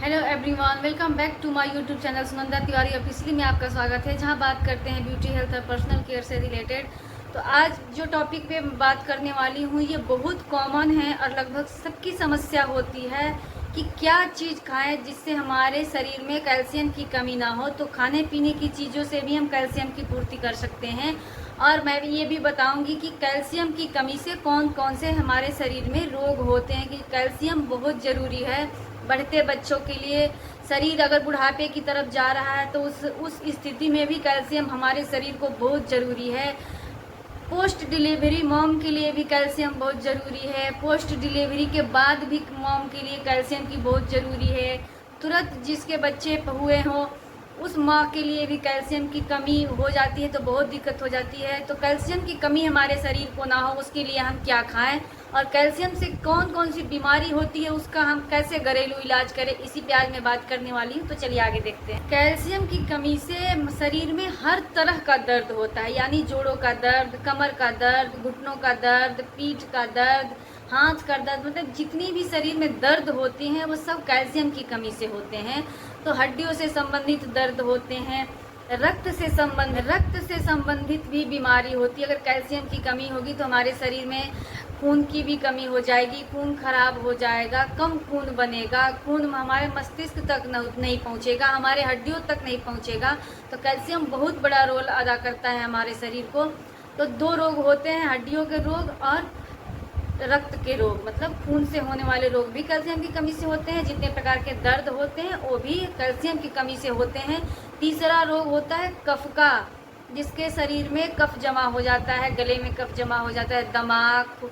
Hello everyone, welcome back to my YouTube channel Sunanda Tiwari officially में आपका स्वागत है, जहां बात करते हैं ब्यूटी हेल्थ और पर्सनल केयर से रिलेटेड। तो आज जो टॉपिक पे बात करने वाली हूं ये बहुत कॉमन है और लगभग सबकी समस्या होती है कि क्या चीज़ खाएं जिससे हमारे शरीर में कैल्शियम की कमी ना हो। तो खाने पीने की चीज़ों से भी हम कैल्शियम की पूर्ति कर सकते हैं और मैं ये भी बताऊंगी कि कैल्शियम की कमी से कौन कौन से हमारे शरीर में रोग होते हैं। कि कैल्शियम बहुत ज़रूरी है बढ़ते बच्चों के लिए। शरीर अगर बुढ़ापे की तरफ जा रहा है तो उस स्थिति में भी कैल्शियम हमारे शरीर को बहुत ज़रूरी है। पोस्ट डिलीवरी मॉम के लिए भी कैल्शियम बहुत ज़रूरी है। पोस्ट डिलीवरी के बाद भी मॉम के लिए कैल्शियम की बहुत ज़रूरी है। तुरंत जिसके बच्चे हुए हों उस माँ के लिए भी कैल्शियम की कमी हो जाती है तो बहुत दिक्कत हो जाती है। तो कैल्शियम की कमी हमारे शरीर को ना हो उसके लिए हम क्या खाएं और कैल्शियम से कौन कौन सी बीमारी होती है उसका हम कैसे घरेलू इलाज करें, इसी पे आज मैं बात करने वाली हूँ। तो चलिए आगे देखते हैं। कैल्शियम की कमी से शरीर में हर तरह का दर्द होता है, यानी जोड़ों का दर्द, कमर का दर्द, घुटनों का दर्द, पीठ का दर्द, हाथ का दर्द, मतलब जितनी भी शरीर में दर्द होती हैं वो सब कैल्शियम की कमी से होते हैं। तो हड्डियों से संबंधित दर्द होते हैं, रक्त से संबंधित भी बीमारी होती है। अगर कैल्शियम की कमी होगी तो हमारे शरीर में खून की भी कमी हो जाएगी, खून खराब हो जाएगा, कम खून बनेगा, खून हमारे मस्तिष्क तक नहीं पहुंचेगा, हमारे हड्डियों तक नहीं पहुंचेगा। तो कैल्शियम बहुत बड़ा रोल अदा करता है हमारे शरीर को। तो दो रोग होते हैं, हड्डियों के रोग और रक्त के रोग, मतलब खून से होने वाले रोग भी कैल्शियम की कमी से होते हैं। जितने प्रकार के दर्द होते हैं वो भी कैल्शियम की कमी से होते हैं। तीसरा रोग होता है कफ का, जिसके शरीर में कफ जमा हो जाता है, गले में कफ जमा हो जाता है, दिमाग,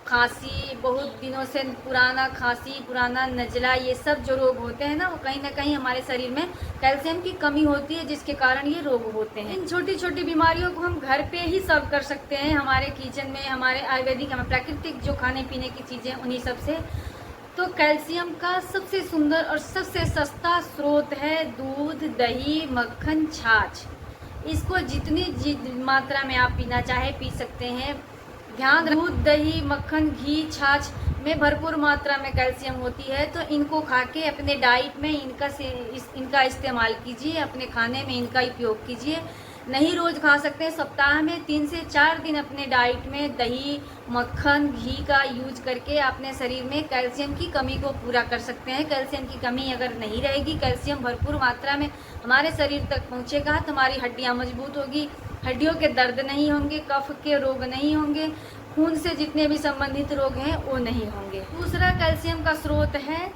खांसी, बहुत दिनों से पुराना खांसी, पुराना नज़ला, ये सब जो रोग होते हैं ना वो कहीं ना कहीं हमारे शरीर में कैल्शियम की कमी होती है जिसके कारण ये रोग होते हैं। इन छोटी छोटी बीमारियों को हम घर पे ही सॉल्व कर सकते हैं, हमारे किचन में, हमारे आयुर्वेदिक, हमारे प्राकृतिक जो खाने पीने की चीज़ें उन्हीं सब से। तो कैल्शियम का सबसे सुंदर और सबसे सस्ता स्रोत है दूध, दही, मक्खन, छाछ। इसको जितनी मात्रा में आप पीना चाहे पी सकते हैं। ध्यान, दूध, दही, मक्खन, घी, छाछ में भरपूर मात्रा में कैल्शियम होती है। तो इनको खा के अपने डाइट में इनका इस्तेमाल कीजिए, अपने खाने में इनका उपयोग कीजिए। नहीं रोज़ खा सकते हैं, सप्ताह में 3 से 4 दिन अपने डाइट में दही, मक्खन, घी का यूज करके अपने शरीर में कैल्शियम की कमी को पूरा कर सकते हैं। कैल्शियम की कमी अगर नहीं रहेगी, कैल्शियम भरपूर मात्रा में हमारे शरीर तक पहुँचेगा तो हमारी हड्डियाँ मजबूत होगी, हड्डियों के दर्द नहीं होंगे, कफ के रोग नहीं होंगे, खून से जितने भी संबंधित रोग हैं वो नहीं होंगे। दूसरा कैल्शियम का स्रोत है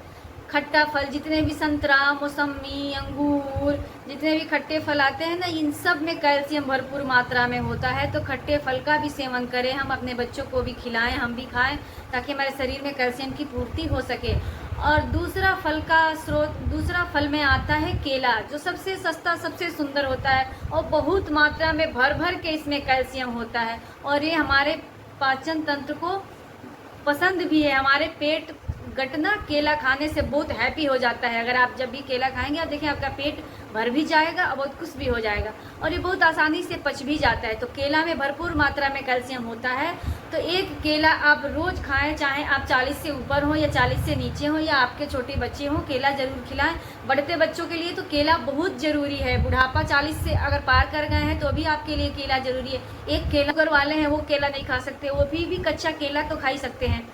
खट्टा फल। जितने भी संतरा, मौसमी, अंगूर, जितने भी खट्टे फल आते हैं ना, इन सब में कैल्शियम भरपूर मात्रा में होता है। तो खट्टे फल का भी सेवन करें, हम अपने बच्चों को भी खिलाएं, हम भी खाएं, ताकि हमारे शरीर में कैल्शियम की पूर्ति हो सके। और दूसरा फल में आता है केला, जो सबसे सस्ता, सबसे सुंदर होता है और बहुत मात्रा में भर भर के इसमें कैल्शियम होता है और ये हमारे पाचन तंत्र को पसंद भी है। हमारे पेट गटना केला खाने से बहुत हैप्पी हो जाता है। अगर आप जब भी केला खाएंगे आप देखिए आपका पेट भर भी जाएगा और बहुत खुश भी हो जाएगा और ये बहुत आसानी से पच भी जाता है। तो केला में भरपूर मात्रा में कैल्शियम होता है। तो एक केला आप रोज़ खाएं, चाहे आप 40 से ऊपर हो या 40 से नीचे हो या आपके छोटे बच्चे हों, केला जरूर खिलाएं। बढ़ते बच्चों के लिए तो केला बहुत ज़रूरी है। बुढ़ापा 40 से अगर पार कर गए हैं तो भी आपके लिए केला ज़रूरी है। एक केला शुगर वाले हैं वो केला नहीं खा सकते, वो भी कच्चा केला तो खा ही सकते हैं।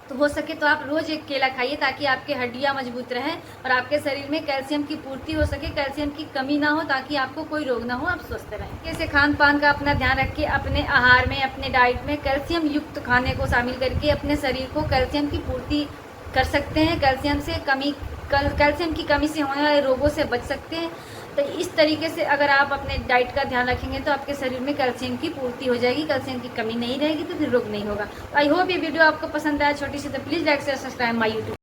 तो हो सके तो आप रोज़ एक केला खाइए ताकि आपके हड्डियां मजबूत रहें और आपके शरीर में कैल्शियम की पूर्ति हो सके, कैल्शियम की कमी ना हो, ताकि आपको कोई रोग ना हो, आप स्वस्थ रहें। कैसे खान पान का अपना ध्यान रख के अपने आहार में, अपने डाइट में कैल्शियम युक्त खाने को शामिल करके अपने शरीर को कैल्शियम की पूर्ति कर सकते हैं। कैल्शियम की कमी से होने वाले रोगों से बच सकते हैं। तो इस तरीके से अगर आप अपने डाइट का ध्यान रखेंगे तो आपके शरीर में कैल्शियम की पूर्ति हो जाएगी, कैल्शियम की कमी नहीं रहेगी तो फिर रोग नहीं होगा। आई होप ये वीडियो आपको पसंद आया छोटी सी, तो please like share subscribe my YouTube.